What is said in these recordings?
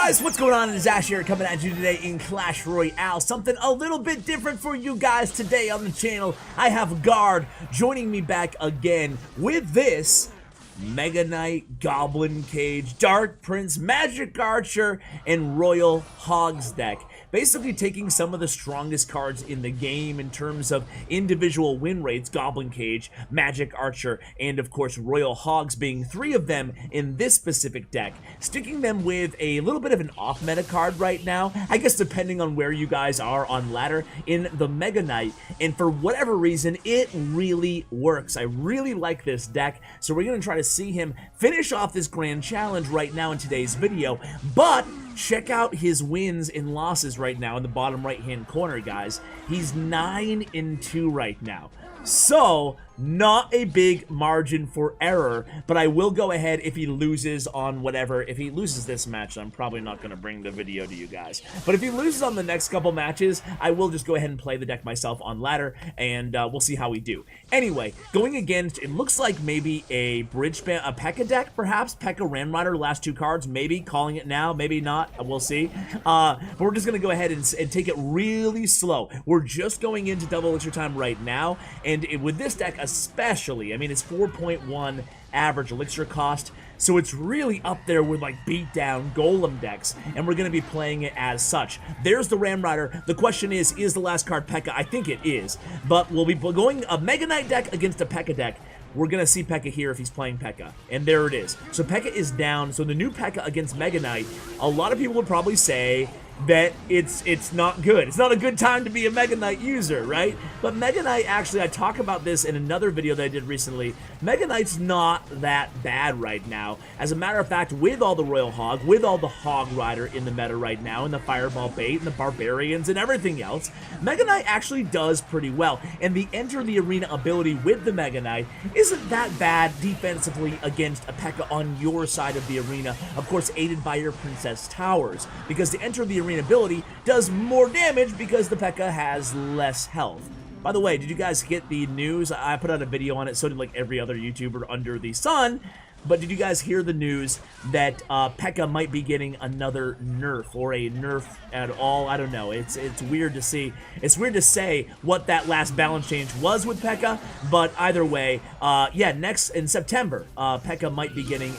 Guys, what's going on? It is Ash here coming at you today in Clash Royale. Something a little bit different for you guys today on the channel. I have Guard joining me back again with this Mega Knight, Goblin Cage, Dark Prince, Magic Archer, and Royal Hogs deck. Basically taking some of the strongest cards in the game in terms of individual win rates, Goblin Cage, Magic Archer, and of course Royal Hogs being three of them in this specific deck. Sticking them with a little bit of an off-meta card right now, I guess depending on where you guys are on ladder, in the Mega Knight, and for whatever reason, it really works. I really like this deck, so we're going to try to see him finish off this grand challenge right now in today's video, but check out his wins and losses right now in the bottom right hand corner, guys. He's 9-2 right now. So, not a big margin for error, but I will go ahead if he loses on whatever. If he loses this match, I'm probably not going to bring the video to you guys. But if he loses on the next couple matches, I will just go ahead and play the deck myself on ladder, and we'll see how we do. Anyway, going against, it looks like maybe a bridge spam, a PEKKA deck, perhaps. PEKKA Ramrider, last two cards, maybe. Calling it now, maybe not. We'll see. But we're just going to go ahead and take it really slow. We're just going into double elixir time right now, and with this deck especially, I mean, it's 4.1 average elixir cost, so it's really up there with like beatdown golem decks, and we're going to be playing it as such. There's the Ramrider. The question is the last card PEKKA? I think it is, but we'll be going a Mega Knight deck against a PEKKA deck. We're going to see PEKKA here if he's playing PEKKA, and there it is. So PEKKA is down, so the new PEKKA against Mega Knight, a lot of people would probably say that it's not good. It's not a good time to be a Mega Knight user, right? But Mega Knight, actually, I talk about this in another video that I did recently. Mega Knight's not that bad right now. As a matter of fact, with all the Royal Hog, with all the Hog Rider in the meta right now, and the Fireball Bait, and the Barbarians, and everything else, Mega Knight actually does pretty well. And the Enter the Arena ability with the Mega Knight isn't that bad defensively against a PEKKA on your side of the arena, of course aided by your Princess Towers, because the Enter the Arena ability does more damage because the PEKKA has less health. By the way, did you guys get the news? I put out a video on it, so did like every other YouTuber under the sun. But did you guys hear the news that PEKKA might be getting another nerf, or a nerf at all? I don't know. It's weird to see. It's weird to say what that last balance change was with PEKKA, but either way, yeah, next in September, PEKKA might be getting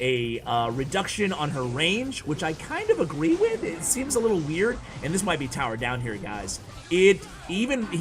a reduction on her range, which I kind of agree with. It seems a little weird, and this might be towered down here, guys. He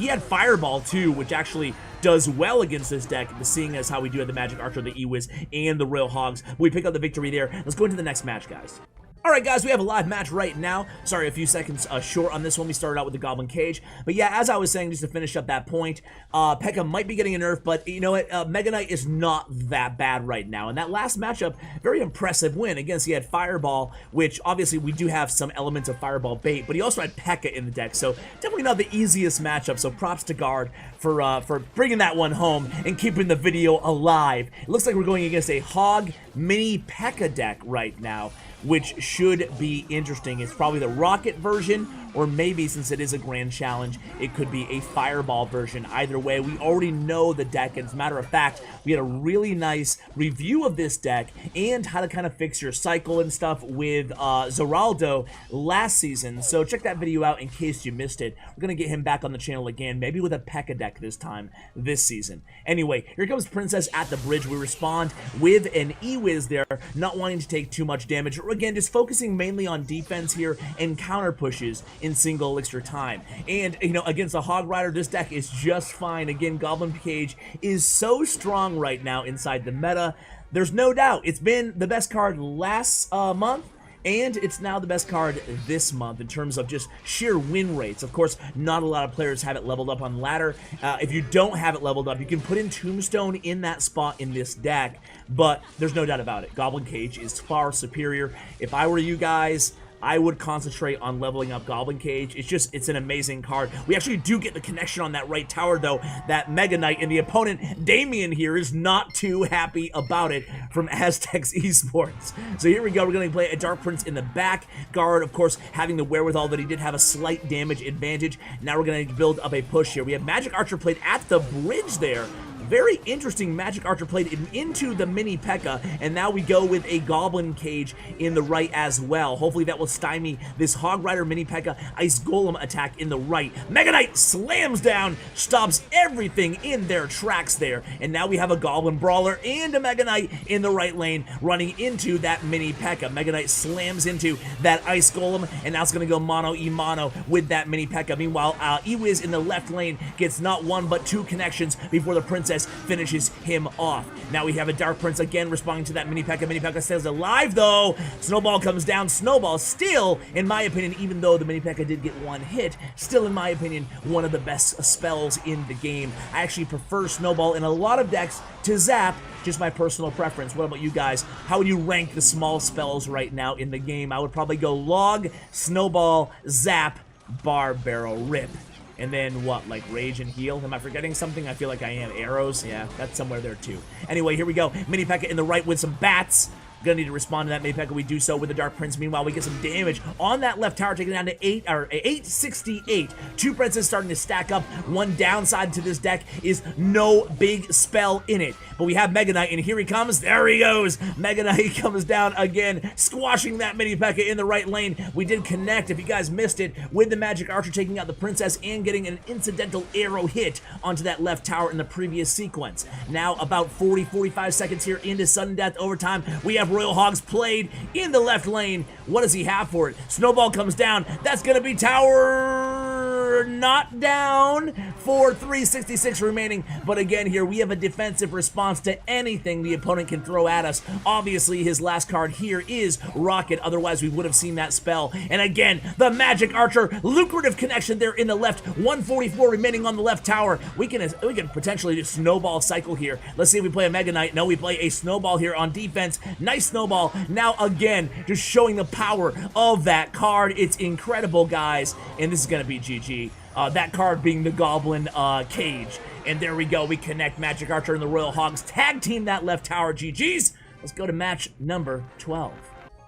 had Fireball too, which actually does well against this deck, seeing as how we do have the Magic Archer, the E-Wiz, and the Royal Hogs. We pick up the victory there. Let's go into the next match, guys. Alright guys, we have a live match right now. Sorry, a few seconds short on this one. We started out with the Goblin Cage. But yeah, as I was saying, just to finish up that point, PEKKA might be getting a nerf, but you know what? Mega Knight is not that bad right now. And that last matchup, very impressive win. Against, he had Fireball, which obviously we do have some elements of Fireball Bait, but he also had PEKKA in the deck, so definitely not the easiest matchup. So props to Guard for bringing that one home and keeping the video alive. It looks like we're going against a Hog mini PEKKA deck right now, which should be interesting. It's probably the Rocket version, or maybe, since it is a grand challenge, it could be a Fireball version. Either way, we already know the deck, and as a matter of fact, we had a really nice review of this deck and how to kind of fix your cycle and stuff with Zeraldo last season, so check that video out in case you missed it. We're going to get him back on the channel again, maybe with a PEKKA deck this time, this season. Anyway, here comes Princess at the bridge. We respond with an E-Wiz there, not wanting to take too much damage. Again, just focusing mainly on defense here and counter pushes in single elixir time. And, you know, against a Hog Rider, this deck is just fine. Again, Goblin Cage is so strong right now inside the meta. There's no doubt. It's been the best card last month, and it's now the best card this month in terms of just sheer win rates. Of course, not a lot of players have it leveled up on ladder. If you don't have it leveled up, you can put in Tombstone in that spot in this deck, but there's no doubt about it. Goblin Cage is far superior. If I were you guys, I would concentrate on leveling up Goblin Cage. It's an amazing card. We actually do get the connection on that right tower, though, that Mega Knight, and the opponent, Damien, here is not too happy about it from Aztecs Esports. So here we go. We're going to play a Dark Prince in the back. Guard, of course, having the wherewithal that he did have a slight damage advantage. Now we're going to build up a push here. We have Magic Archer played at the bridge there. very interesting Magic Archer played into the mini P.E.K.K.A, and now we go with a Goblin Cage in the right as well. Hopefully that will stymie this Hog Rider mini P.E.K.K.A Ice Golem attack in the right. Mega Knight slams down, stops everything in their tracks there, and now we have a Goblin Brawler and a Mega Knight in the right lane running into that mini P.E.K.K.A. Mega Knight slams into that Ice Golem, and now it's going to go mono-e-mono with that mini P.E.K.K.A. Meanwhile, Ewiz in the left lane gets not one but two connections before the Princess finishes him off. Now we have a Dark Prince again responding to that mini P.E.K.K.A. Mini P.E.K.K.A stays alive though. Snowball comes down. Snowball still, in my opinion, even though the mini P.E.K.K.A did get one hit, still in my opinion, one of the best spells in the game. I actually prefer Snowball in a lot of decks to Zap, just my personal preference. What about you guys? How would you rank the small spells right now in the game? I would probably go Log, Snowball, Zap, Bar, Barrel, Rip. And then what, like Rage and Heal? Am I forgetting something? I feel like I am. Arrows? Yeah, that's somewhere there too. Anyway, here we go. Mini P.E.K.K.A in the right with some bats. Gonna need to respond to that mini P.E.K.K.A. We do so with the Dark Prince. Meanwhile, we get some damage on that left tower, taking it down to 868. Two Princes starting to stack up. One downside to this deck is no big spell in it. But we have Mega Knight, and here he comes. There he goes. Mega Knight comes down again, squashing that mini P.E.K.K.A in the right lane. We did connect, if you guys missed it, with the Magic Archer taking out the Princess and getting an incidental arrow hit onto that left tower in the previous sequence. Now, about 40-45 seconds here into sudden death overtime, we have Royal Hogs played in the left lane. What does he have for it? Snowball comes down. That's going to be tower not down for 366 remaining. But again here, we have a defensive response to anything the opponent can throw at us. Obviously, his last card here is Rocket. Otherwise, we would have seen that spell. And again, the Magic Archer, lucrative connection there in the left. 144 remaining on the left tower. We can potentially do Snowball cycle here. Let's see if we play a Mega Knight. No, we play a Snowball here on defense. Nice Snowball. Now again, just showing the power of that card. It's incredible, guys. And this is going to be GG. That card being the Goblin Cage. And there we go. We connect Magic Archer and the Royal Hogs. Tag team that left tower. GG's. Let's go to match number 12.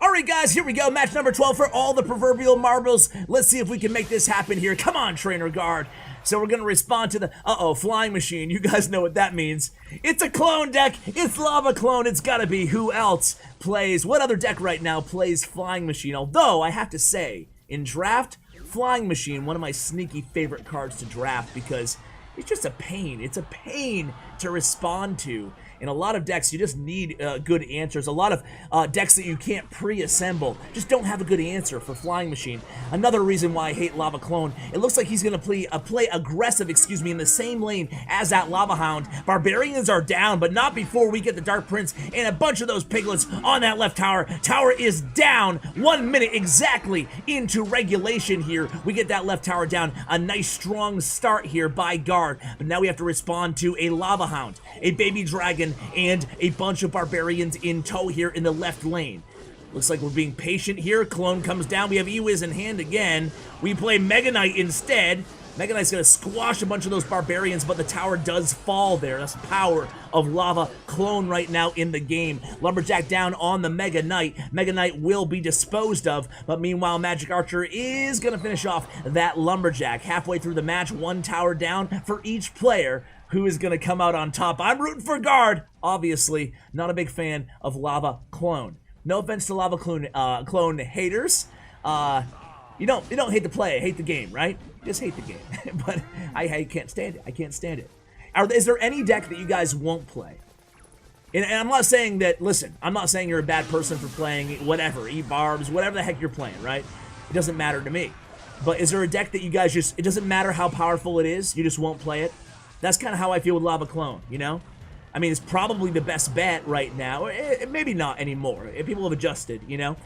Alright guys, here we go. Match number 12 for all the proverbial marbles. Let's see if we can make this happen here. Come on, Trainer Guard. So we're going to respond to the, Flying Machine. You guys know what that means. It's a clone deck. It's Lava Clone. It's got to be. Who else plays? What other deck right now plays Flying Machine? Although, I have to say, in draft, Flying Machine, one of my sneaky favorite cards to draft because it's just a pain. It's a pain to respond to. In a lot of decks, you just need good answers. A lot of decks that you can't pre-assemble just don't have a good answer for Flying Machine. Another reason why I hate Lava Clone, it looks like he's going to play aggressive, in the same lane as that Lava Hound. Barbarians are down, but not before we get the Dark Prince and a bunch of those piglets on that left tower. Tower is down 1 minute exactly into regulation here. We get that left tower down. A nice strong start here by Guard, but now we have to respond to a Lava Hound, a Baby Dragon, and a bunch of Barbarians in tow here in the left lane. Looks like we're being patient here. Clone comes down. We have Ewiz in hand again. We play Mega Knight instead. Mega Knight's gonna squash a bunch of those Barbarians, but the tower does fall there. That's the power of Lava Clone right now in the game. Lumberjack down on the Mega Knight. Mega Knight will be disposed of, but meanwhile, Magic Archer is gonna finish off that Lumberjack. Halfway through the match, one tower down for each player. Who is going to come out on top? I'm rooting for Guard. Obviously, not a big fan of Lava Clone. No offense to Lava Clone haters. You don't hate the play, hate the game, right? Just hate the game. But I can't stand it. I can't stand it. Is there any deck that you guys won't play? And I'm not saying that, listen, I'm not saying you're a bad person for playing whatever, E-Barbs, whatever the heck you're playing, right? It doesn't matter to me. But is there a deck that you guys it doesn't matter how powerful it is, you just won't play it? That's kind of how I feel with Lava Clone, you know? I mean, it's probably the best bet right now. Maybe not anymore. People have adjusted, you know?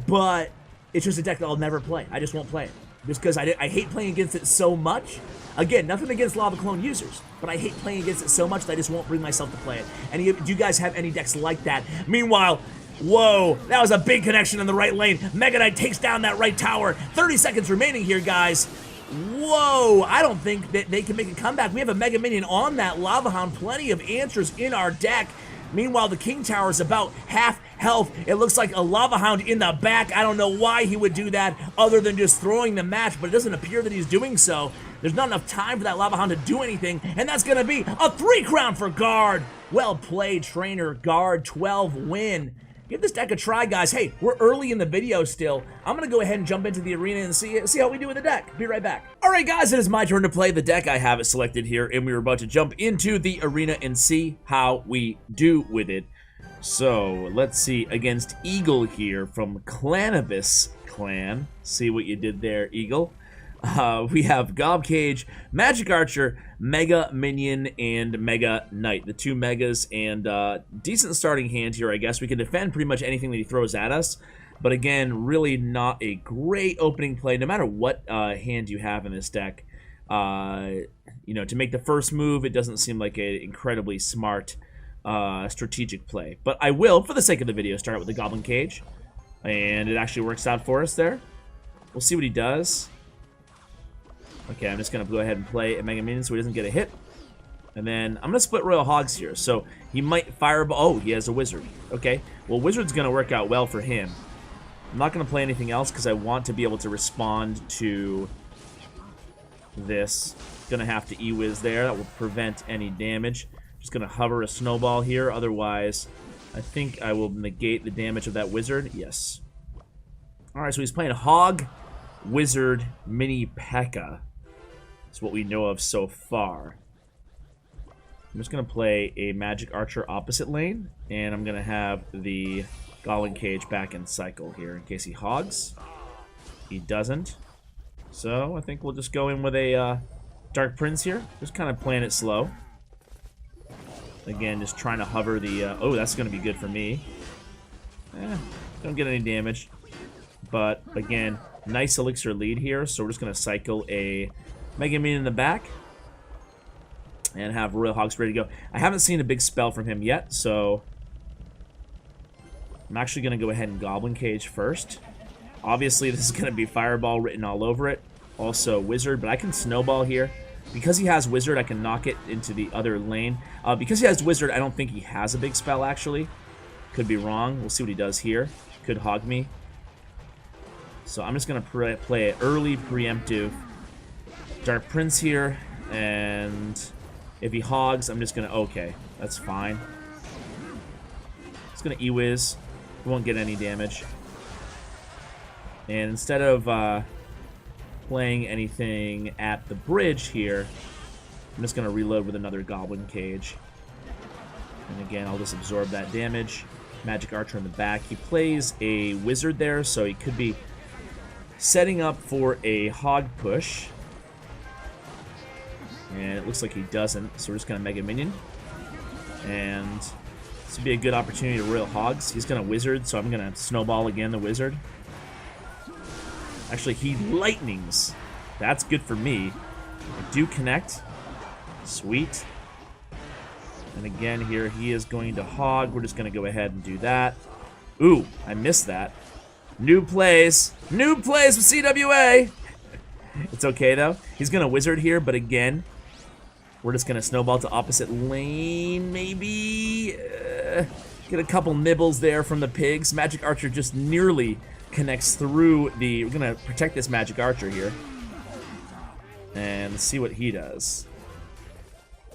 But it's just a deck that I'll never play. I just won't play it. Just because I hate playing against it so much. Again, nothing against Lava Clone users, but I hate playing against it so much that I just won't bring myself to play it. And do you guys have any decks like that? Meanwhile, whoa, that was a big connection in the right lane. Mega Knight takes down that right tower. 30 seconds remaining here, guys. Whoa, I don't think that they can make a comeback. We have a Mega Minion on that Lava Hound. Plenty of answers in our deck. Meanwhile, the King Tower is about half health. It looks like a Lava Hound in the back. I don't know why he would do that other than just throwing the match, but it doesn't appear that he's doing so. There's not enough time for that Lava Hound to do anything, and that's gonna be a 3 crown for Guard. Well played, trainer. Guard, 12 win. Give this deck a try, guys. Hey, we're early in the video still. I'm gonna go ahead and jump into the arena and see how we do with the deck. Be right back. All right, guys, it is my turn to play the deck. I have it selected here, and we're about to jump into the arena and see how we do with it. So, let's see, against Eagle here from Clanibus Clan. See what you did there, Eagle. We have Goblin Cage, Magic Archer, Mega Minion, and Mega Knight. The 2 Megas, and decent starting hand here, I guess. We can defend pretty much anything that he throws at us. But again, really not a great opening play, no matter what hand you have in this deck. You know, to make the first move, it doesn't seem like an incredibly smart strategic play. But I will, for the sake of the video, start with the Goblin Cage. And it actually works out for us there. We'll see what he does. Okay, I'm just going to go ahead and play a Mega Minion so he doesn't get a hit. And then I'm going to split Royal Hogs here. So he might fireball. Oh, he has a Wizard. Okay, well, Wizard's going to work out well for him. I'm not going to play anything else because I want to be able to respond to this. Going to have to E-Wiz there. That will prevent any damage. Just going to hover a Snowball here. Otherwise, I think I will negate the damage of that Wizard. Yes. All right, so he's playing Hog, Wizard, Mini PEKKA. That's what we know of so far. I'm just going to play a Magic Archer opposite lane, and I'm going to have the Goblin Cage back in cycle here in case he hogs. He doesn't. So I think we'll just go in with a Dark Prince here. Just kind of playing it slow. Again, just trying to hover the... oh, that's going to be good for me. Don't get any damage. But, again, nice Elixir lead here, so we're just going to cycle a Mega Minion in the back. And have Royal Hogs ready to go. I haven't seen a big spell from him yet, so... I'm actually going to go ahead and Goblin Cage first. Obviously, this is going to be Fireball written all over it. Also, Wizard, but I can Snowball here. Because he has Wizard, I can knock it into the other lane. Because he has Wizard, I don't think he has a big spell, actually. Could be wrong. We'll see what he does here. Could hog me. So I'm just going to play an early preemptive Dark Prince here. And if he hogs, I'm just going to... Okay, that's fine. It's going to E-Wiz. He won't get any damage. And instead of... playing anything at the bridge here, I'm just going to reload with another Goblin Cage. And again, I'll just absorb that damage. Magic Archer in the back. He plays a Wizard there, so he could be setting up for a Hog push. And it looks like he doesn't, so we're just going to Mega Minion. And this would be a good opportunity to Royal Hogs. He's going to Wizard, so I'm going to Snowball again the Wizard. Actually, he lightnings. That's good for me. I do connect. Sweet. And again, here he is going to hog. We're just going to go ahead and do that. Ooh, I missed that. New plays. New plays with CWA. It's okay, though. He's going to Wizard here, but again, we're just going to Snowball to opposite lane, maybe. Get a couple nibbles there from the pigs. Magic Archer just nearly... connects through the... We're going to protect this Magic Archer here. And see what he does.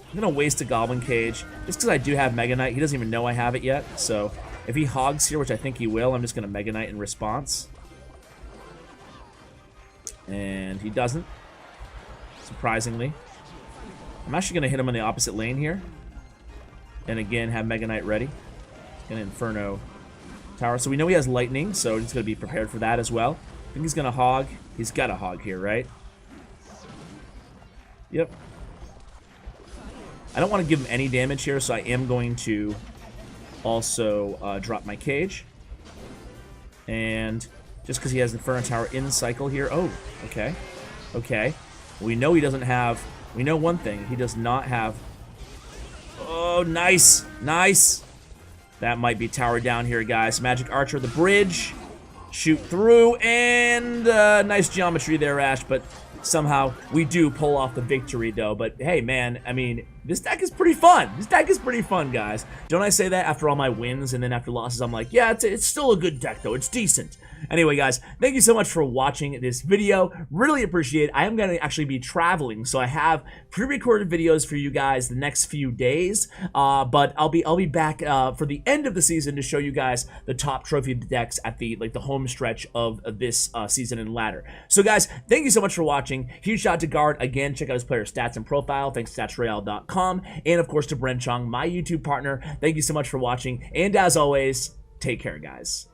I'm going to waste a Goblin Cage. Just because I do have Mega Knight. He doesn't even know I have it yet. So if he hogs here, which I think he will, I'm just going to Mega Knight in response. And he doesn't. Surprisingly. I'm actually going to hit him on the opposite lane here. And again, have Mega Knight ready. And Inferno... Tower. So we know he has lightning, so he's going to be prepared for that as well. I think he's going to hog. He's got a hog here, right? Yep. I don't want to give him any damage here, so I am going to also drop my cage. And just because he has Inferno Tower in cycle here. Oh, okay. Okay. We know he doesn't have... We know one thing. He does not have... Oh, nice. Nice. That might be tower down here, guys. Magic Archer, the bridge. Shoot through, and nice geometry there, Ash, but somehow we do pull off the victory, though. But, hey, man, I mean, this deck is pretty fun. This deck is pretty fun, guys. Don't I say that after all my wins, and then after losses, I'm like, yeah, it's still a good deck, though. It's decent. Anyway, guys, thank you so much for watching this video. Really appreciate it. I am going to actually be traveling, so I have pre-recorded videos for you guys the next few days, but I'll be back for the end of the season to show you guys the top trophy decks at the home stretch of this season and ladder. So, guys, thank you so much for watching. Huge shout out to Guard. Again, check out his player stats and profile. Thanks to StatsRoyale.com, and of course to Bren Chong, my YouTube partner. Thank you so much for watching, and as always, take care, guys.